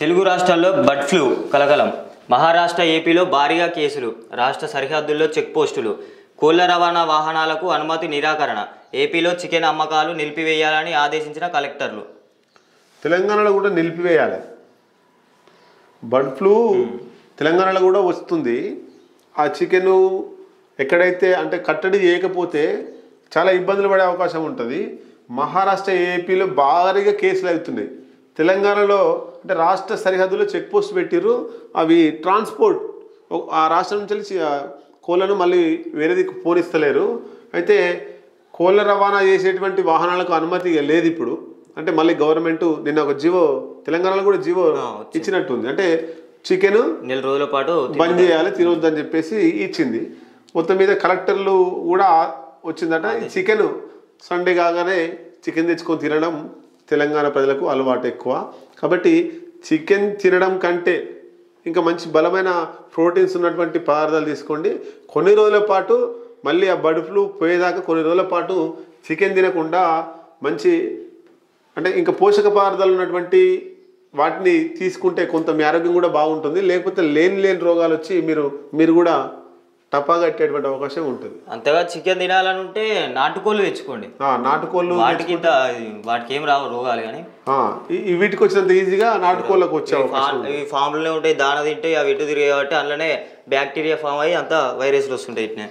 తెలుగు రాష్ట్రాల్లో bird flu కలకలం. మహారాష్ట్ర, ఏపీలో భారీగా కేసులు. రాష్ట్ర సరిహద్దుల్లో చెక్ పోస్టులు. కోళ్ల రవాణా వాహనాలకు అనుమతి నిరాకరణ. ఏపీలో చికెన్ అమ్మకాలు నిలిపివేయాలని ఆదేశించిన కలెక్టర్లు. తెలంగాణలో కూడా నిలిపివేయాలి. బర్డ్ ఫ్లూ తెలంగాణలో కూడా వస్తుంది. ఆ చికెను ఎక్కడైతే అంటే కట్టడి చేయకపోతే చాలా ఇబ్బందులు పడే అవకాశం ఉంటుంది. మహారాష్ట్ర, ఏపీలో భారీగా కేసులు అవుతున్నాయి. తెలంగాణలో అంటే రాష్ట్ర సరిహద్దులో చెక్ పోస్ట్ పెట్టిర్రు. అవి ట్రాన్స్పోర్ట్ ఆ రాష్ట్రం నుంచి కోళ్ళను మళ్ళీ వేరే దిక్కు పోనిస్తలేరు. అయితే కోళ్ళ రవాణా చేసేటువంటి వాహనాలకు అనుమతి లేదు ఇప్పుడు. అంటే మళ్ళీ గవర్నమెంట్ నిన్న ఒక జీవో తెలంగాణలో కూడా జీవో ఇచ్చినట్టుంది. అంటే చికెన్ నెల రోజుల పాటు బంద్ చేయాలి, తినొద్దు అని చెప్పేసి ఇచ్చింది. మొత్తం మీద కలెక్టర్లు కూడా వచ్చిందట. ఈ చికెన్ సండే కాగానే చికెన్ తెచ్చుకొని తినడం తెలంగాణ ప్రజలకు అలవాటు ఎక్కువ. కాబట్టి చికెన్ తినడం కంటే ఇంకా మంచి బలమైన ప్రోటీన్స్ ఉన్నటువంటి పదార్థాలు తీసుకోండి. కొన్ని రోజుల పాటు మళ్ళీ ఆ బర్డ్ ఫ్లూ పోయేదాకా కొన్ని రోజుల పాటు చికెన్ తినకుండా మంచి అంటే ఇంకా పోషక పదార్థాలు ఉన్నటువంటి వాటిని తీసుకుంటే కొంత మీ ఆరోగ్యం కూడా బాగుంటుంది. లేకపోతే లేని రోగాలు వచ్చి మీరు కూడా టపాగా కట్టేటువంటి అవకాశం ఉంటుంది. అంతగా చికెన్ తినాలని ఉంటే నాటుకోళ్ళు తెచ్చుకోండి. నాటుకోళ్ళు వాటికి ఏం రావు రోగాలు, కానీ వీటికి వచ్చినంత ఈజీగా నాటుకోళ్ళకు వచ్చే ఈ ఫామ్లోనే ఉంటాయి. దాన తింటే అవి ఎటు తిరిగాయి కాబట్టి అందులోనే బ్యాక్టీరియా ఫామ్ అయ్యి అంతా వైరస్లు వస్తుంటాయి. ఇట్నే